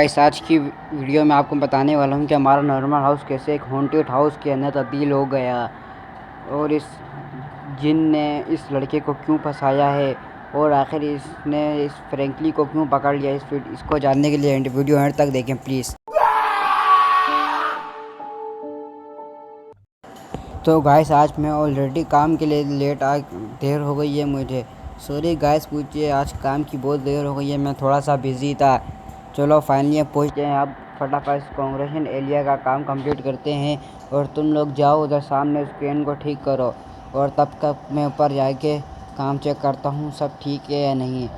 Guys आज की video में आपको बताने वाला हूँ कि हमारा नॉर्मल हाउस कैसे एक हॉन्टेड हाउस के अंदर तब्दील हो गया और इस जिन ने इस लड़के को क्यों फंसाया है और आखिर इसने इस फ्रैंकली को क्यों पकड़ लिया। इसको जानने के लिए वीडियो एंड तक देखें प्लीज़। तो गाइस आज मैं ऑलरेडी काम के लिए देर हो गई है मुझे। सॉरी गाइस, पूछिए आज काम की बहुत देर हो गई है, मैं थोड़ा सा बिज़ी था। चलो फाइनली पहुँचते हैं। अब फटाफट कांग्रेशन एरिया का काम कंप्लीट करते हैं और तुम लोग जाओ उधर सामने स्क्रीन को ठीक करो और तब तक मैं ऊपर जाके काम चेक करता हूँ सब ठीक है या नहीं।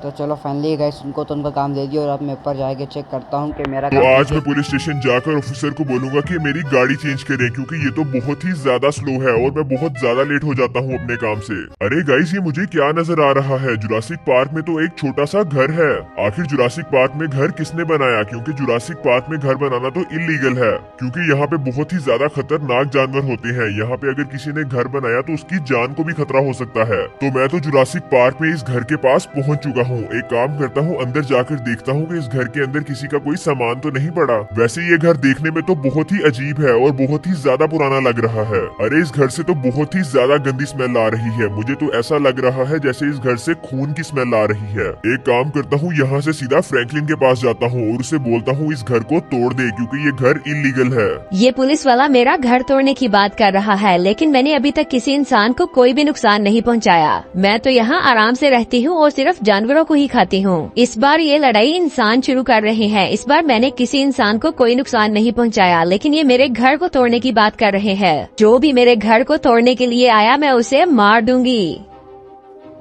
तो चलो फाइनली गाइस उनको तो उनका काम दे दिया और अब मैं ऊपर जाके चेक करता हूँ कि मेरा काम। आज मैं पुलिस स्टेशन जाकर ऑफिसर को बोलूंगा कि मेरी गाड़ी चेंज करें क्योंकि ये तो बहुत ही ज्यादा स्लो है और मैं बहुत ज्यादा लेट हो जाता हूँ अपने काम से। अरे गाइस, ये मुझे क्या नजर आ रहा है? जुरासिक पार्क में तो एक छोटा सा घर है। आखिर जुरासिक पार्क में घर किसने बनाया? क्योंकि जुरासिक पार्क में घर बनाना तो इलीगल है क्योंकि यहाँ पे बहुत ही ज्यादा खतरनाक जानवर होते हैं। यहाँ पे अगर किसी ने घर बनाया तो उसकी जान को भी खतरा हो सकता है। तो मैं तो जुरासिक पार्क में इस घर के पास पहुँच चुका हूँ। एक काम करता हूँ, अंदर जाकर देखता हूँ कि इस घर के अंदर किसी का कोई सामान तो नहीं पड़ा। वैसे ये घर देखने में तो बहुत ही अजीब है और बहुत ही ज्यादा पुराना लग रहा है। अरे इस घर से तो बहुत ही ज्यादा गंदी स्मेल आ रही है। मुझे तो ऐसा लग रहा है जैसे इस घर से खून की स्मेल आ रही है। एक काम करता हूँ, यहाँ से सीधा फ्रैंकलिन के पास जाता हूँ और उसे बोलता हूँ इस घर को तोड़ दे क्योंकि ये घर इलीगल है। ये पुलिस वाला मेरा घर तोड़ने की बात कर रहा है, लेकिन मैंने अभी तक किसी इंसान को कोई भी नुकसान नहीं पहुँचाया। मैं तो यहाँ आराम से रहती हूँ और सिर्फ जानवरों को ही खाती हूँ। इस बार ये लड़ाई इंसान शुरू कर रहे हैं। इस बार मैंने किसी इंसान को कोई नुकसान नहीं पहुंचाया, लेकिन ये मेरे घर को तोड़ने की बात कर रहे हैं। जो भी मेरे घर को तोड़ने के लिए आया मैं उसे मार दूंगी।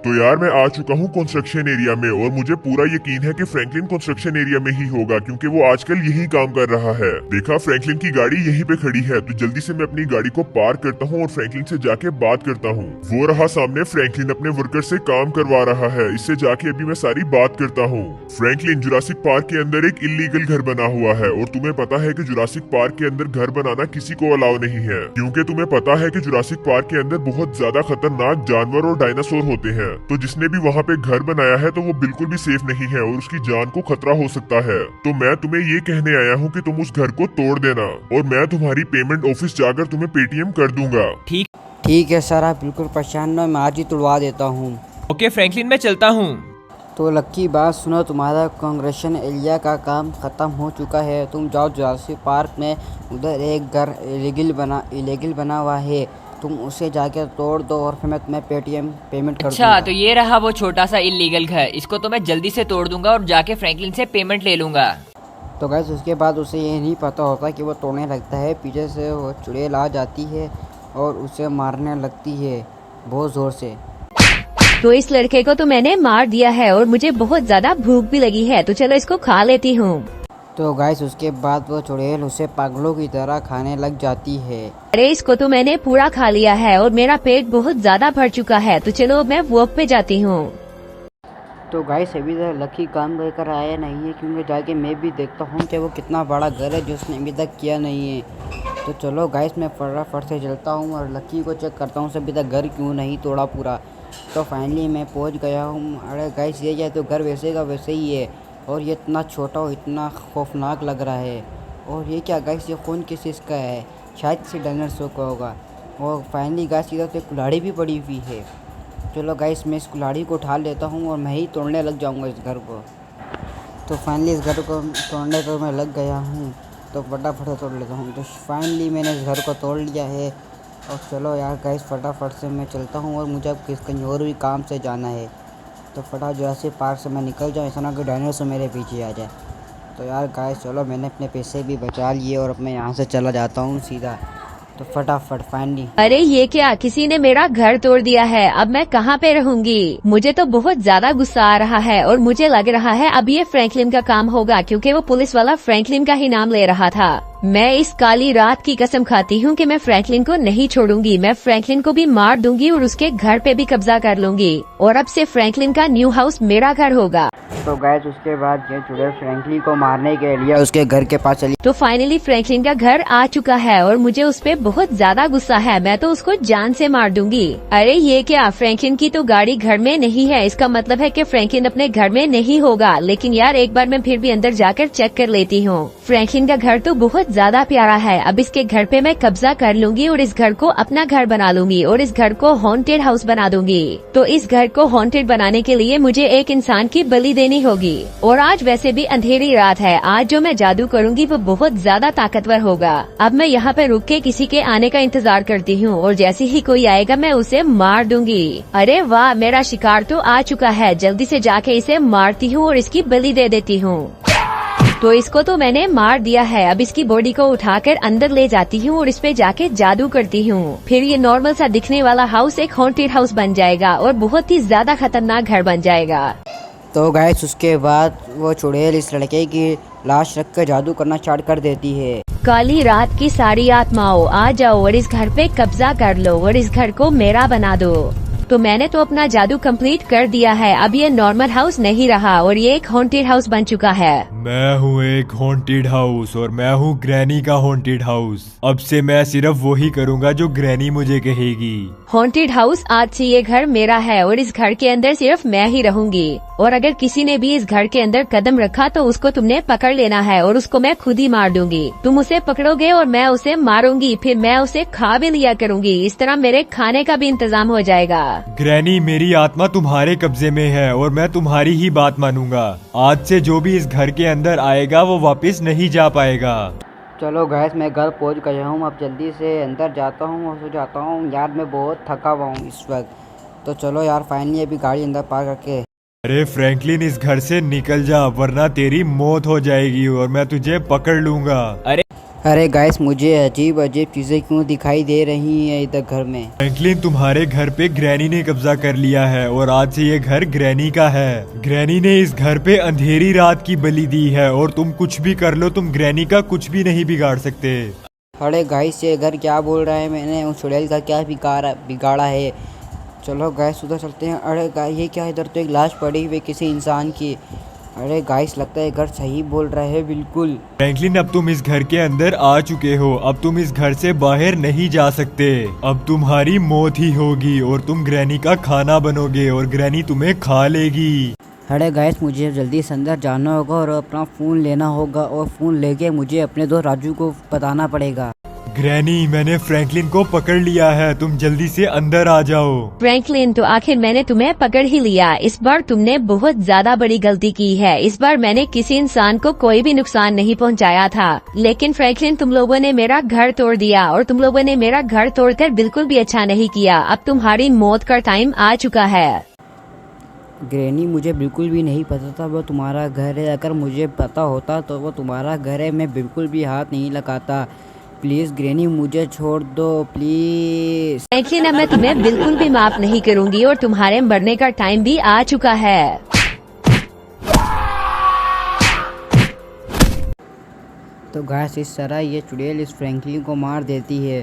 तो यार मैं आ चुका हूँ कंस्ट्रक्शन एरिया में और मुझे पूरा यकीन है कि फ्रैंकलिन कंस्ट्रक्शन एरिया में ही होगा क्योंकि वो आजकल यही काम कर रहा है। देखा, फ्रैंकलिन की गाड़ी यहीं पे खड़ी है तो जल्दी से मैं अपनी गाड़ी को पार्क करता हूँ और फ्रैंकलिन से जाके बात करता हूँ। वो रहा सामने फ्रैंकलिन अपने वर्कर से काम करवा रहा है। इससे जाके अभी मैं सारी बात करता हूँ। फ्रैंकलिन, जुरासिक पार्क के अंदर एक इलीगल घर बना हुआ है और तुम्हें पता है कि जुरासिक पार्क के अंदर घर बनाना किसी को अलाउ नहीं है क्योंकि तुम्हें पता है कि जुरासिक पार्क के अंदर बहुत ज्यादा खतरनाक जानवर और डायनासोर होते हैं। तो जिसने भी वहाँ पे घर बनाया है तो वो बिल्कुल भी सेफ नहीं है और उसकी जान को खतरा हो सकता है। तो मैं तुम्हें ये कहने आया हूँ कि तुम उस घर को तोड़ देना और मैं तुम्हारी पेमेंट ऑफिस जाकर तुम्हें पेटीएम कर दूंगा। ठीक है सर, आप बिल्कुल परेशान न, मैं आज ही तुड़वा देता हूँ। ओके फ्रैंकलिन, मैं चलता हूँ। तो लक्की बात सुनो, तुम्हारा कांग्रेशन एरिया का काम ख़त्म हो चुका है। तुम जाओ जुरासिक पार्क में, उधर एक घर इलीगल बना हुआ है, तुम उसे जाके तोड़ दो और फिर मैं तुम्हें पेटीएम पेमेंट कर दूंगा। अच्छा, तो ये रहा वो छोटा सा इलीगल घर। इसको तो मैं जल्दी से तोड़ दूंगा और जाके फ्रैंकलिन से पेमेंट ले लूंगा। तो गैस उसके बाद उसे ये नहीं पता होता कि वो तोड़ने लगता है, पीछे से वो चुड़ैल आ जाती है और उसे मारने लगती है बहुत ज़ोर से। तो इस लड़के को तो मैंने मार दिया है और मुझे बहुत ज्यादा भूख भी लगी है, तो चलो इसको खा लेती हूँ। तो गाइस उसके बाद वो चुड़ैल उसे पागलों की तरह खाने लग जाती है। अरे इसको तो मैंने पूरा खा लिया है और मेरा पेट बहुत ज्यादा भर चुका है, तो चलो मैं वॉक पे जाती हूँ। तो गाइस अभी तक लकी काम लेकर आया नहीं है क्योंकि जाके मैं भी देखता हूँ कि वो कितना बड़ा घर है जो उसने अभी तक किया नहीं है। तो चलो गाइस मैं फटाफट से चलता हूँ और लकी को चेक करता हूँ अभी तक घर क्यों नहीं तोड़ा पूरा। तो फाइनली मैं पहुँच गया हूँ। अरे गाइस ये तो घर वैसे का वैसे ही है और ये इतना छोटा और इतना खौफनाक लग रहा है। और ये क्या गाइस, ये खून किस चीज़ का है? शायद किसी डायनासोर का होगा। और फाइनली गाइस इधर तो एक कुल्हाड़ी भी पड़ी हुई है। चलो गाइस मैं इस कुल्हाड़ी को उठा लेता हूँ और मैं ही तोड़ने लग जाऊँगा इस घर को। तो फाइनली इस घर को तोड़ने को मैं लग गया हूँ, तो फटाफट से तोड़ लेता हूँ। तो फाइनली मैंने इस घर को तोड़ लिया है और चलो यार गाइस फटाफट से मैं चलता हूँ और मुझे अब कहीं और भी काम से जाना है। तो फटाफट जुरासिक पार्क से मैं निकल जाऊँ, ऐसा ना कि डायनासोर मेरे पीछे आ जाए। तो यार गाइस चलो मैंने अपने पैसे भी बचा लिए और अब मैं यहाँ से चला जाता हूँ सीधा। तो फटाफट फाइनली। अरे ये क्या, किसी ने मेरा घर तोड़ दिया है। अब मैं कहाँ पे रहूंगी? मुझे तो बहुत ज्यादा गुस्सा आ रहा है और मुझे लग रहा है अब ये फ्रैंकलिन का काम होगा क्योंकि वो पुलिस वाला फ्रैंकलिन का ही नाम ले रहा था। मैं इस काली रात की कसम खाती हूँ कि मैं फ्रैंकलिन को नहीं छोड़ूंगी। मैं फ्रैंकलिन को भी मार दूंगी और उसके घर पे भी कब्जा कर लूंगी और अब से फ्रैंकलिन का न्यू हाउस मेरा घर होगा। तो गैस उसके बाद ये चुड़ैल फ्रैंकलिन को मारने के लिए उसके घर के पास चली। तो फाइनली फ्रैंकलिन का घर आ चुका है और मुझे उस पे बहुत ज्यादा गुस्सा है। मैं तो उसको जान से मार दूंगी। अरे ये क्या, फ्रैंकलिन की तो गाड़ी घर में नहीं है, इसका मतलब है कि फ्रैंकलिन अपने घर में नहीं होगा। लेकिन यार एक बार मैं फिर भी अंदर जाकर चेक कर लेती हूँ। फ्रैंकलिन का घर तो बहुत ज्यादा प्यारा है। अब इसके घर पे मैं कब्जा कर लूंगी और इस घर को अपना घर बना लूंगी और इस घर को हॉन्टेड हाउस बना दूंगी। तो इस घर को हॉन्टेड बनाने के लिए मुझे एक इंसान की बलि देनी होगी। और आज वैसे भी अंधेरी रात है, आज जो मैं जादू करूंगी वो बहुत ज्यादा ताकतवर होगा। अब मैं यहाँ पे रुक के किसी के आने का इंतजार करती हूँ और जैसे ही कोई आएगा मैं उसे मार दूंगी। अरे वाह, मेरा शिकार तो आ चुका है, जल्दी से जाके इसे मारती हूँ और इसकी बलि दे देती हूँ। तो इसको तो मैंने मार दिया है। अब इसकी बॉडी को उठाकर अंदर ले जाती हूँ और इस पे जाके जादू करती हूँ। फिर ये नॉर्मल सा दिखने वाला हाउस एक हॉन्टेड हाउस बन जाएगा और बहुत ही ज्यादा खतरनाक घर बन जाएगा। तो गैस उसके बाद वो चुड़ैल इस लड़के की लाश रख कर जादू करना स्टार्ट कर देती है। काली रात की सारी आत्माओं आ जाओ और इस घर पे कब्जा कर लो और इस घर को मेरा बना दो। तो मैंने तो अपना जादू कंप्लीट कर दिया है। अब ये नॉर्मल हाउस नहीं रहा और ये एक हॉन्टेड हाउस बन चुका है। मैं हूँ एक हॉन्टेड हाउस और मैं हूँ ग्रैनी का हॉन्टेड हाउस। अब से मैं सिर्फ वही करूँगा जो ग्रैनी मुझे कहेगी। हॉन्टेड हाउस, आज से ये घर मेरा है और इस घर के अंदर सिर्फ मैं ही रहूंगी। और अगर किसी ने भी इस घर के अंदर कदम रखा तो उसको तुमने पकड़ लेना है और उसको मैं खुद ही मार दूंगी। तुम उसे पकड़ोगे और मैं उसे मारूंगी, फिर मैं उसे खा भी लिया करूंगी। इस तरह मेरे खाने का भी इंतजाम हो जाएगा। ग्रैनी, मेरी आत्मा तुम्हारे कब्जे में है और मैं तुम्हारी ही बात मानूंगा। आज से जो भी इस घर के अंदर आएगा वो वापस नहीं जा पाएगा। चलो गैस मैं घर पहुंच गया हूँ। अब जल्दी से अंदर जाता हूँ और सो जाता हूँ। यार मैं बहुत थका हुआ हूँ इस वक्त। तो चलो यार फाइनली अभी गाड़ी अंदर पार्क करके। अरे फ्रैंकलिन, इस घर से निकल जा वरना तेरी मौत हो जाएगी और मैं तुझे पकड़ लूंगा। अरे गाइस, मुझे अजीब अजीब चीज़ें क्यों दिखाई दे रही हैं इधर घर में। फ्रैंकलिन, तुम्हारे घर पे ग्रैनी ने कब्जा कर लिया है और आज से ये घर ग्रैनी का है। ग्रैनी ने इस घर पे अंधेरी रात की बलि दी है और तुम कुछ भी कर लो, तुम ग्रैनी का कुछ भी नहीं बिगाड़ सकते। अरे गाइस, ये घर क्या बोल रहा है? मैंने उस चुड़ैल का क्या बिगाड़ा है? चलो गाइस उधर चलते हैं। अरे गाइस, ये क्या, इधर तो एक लाश पड़ी हुई किसी इंसान की। अरे गाइस, लगता है घर सही बोल रहा है बिल्कुल। फ्रैंकलिन, अब तुम इस घर के अंदर आ चुके हो। अब तुम इस घर से बाहर नहीं जा सकते। अब तुम्हारी मौत ही होगी और तुम ग्रैनी का खाना बनोगे और ग्रैनी तुम्हें खा लेगी। अरे गाइस, मुझे जल्दी से अंदर जाना होगा और अपना फ़ोन लेना होगा और फ़ोन लेके मुझे अपने दोस्त राजू को बताना पड़ेगा। ग्रैनी, मैंने फ्रैंकलिन को पकड़ लिया है, तुम जल्दी से अंदर आ जाओ। फ्रैंकलिन, तो आखिर मैंने तुम्हें पकड़ ही लिया। इस बार तुमने बहुत ज्यादा बड़ी गलती की है। इस बार मैंने किसी इंसान को कोई भी नुकसान नहीं पहुंचाया था। लेकिन फ्रैंकलिन, तुम लोगों ने मेरा घर तोड़ दिया और तुम लोगों ने मेरा घर तोड़कर बिल्कुल भी अच्छा नहीं किया। अब तुम्हारी मौत का टाइम आ चुका है। ग्रैनी, मुझे बिल्कुल भी नहीं पता था वो तुम्हारा घर है। अगर मुझे पता होता तो वो तुम्हारा घर है, मैं बिल्कुल भी हाथ नहीं लगाता। प्लीज़ ग्रैनी, मुझे छोड़ दो प्लीज़। फ्रैंकलिन, अब मैं तुम्हें बिल्कुल भी माफ नहीं करूंगी और तुम्हारे मरने का टाइम भी आ चुका है। तो गाइस, इस तरह ये चुड़ैल इस फ्रैंकलिन को मार देती है।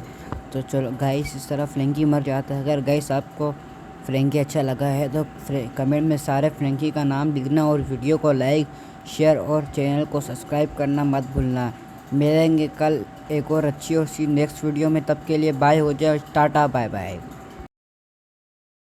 तो चलो गाइस, इस तरह फ्रैंकी मर जाता है। अगर गाइस आपको फ्रैंकी अच्छा लगा है तो कमेंट में सारे फ्रैंकी का नाम लिखना और वीडियो को लाइक, शेयर और चैनल को सब्सक्राइब करना मत भूलना। मिलेंगे कल एक और अच्छी और सी नेक्स्ट वीडियो में। तब के लिए बाय हो जाए, टाटा बाय बाय।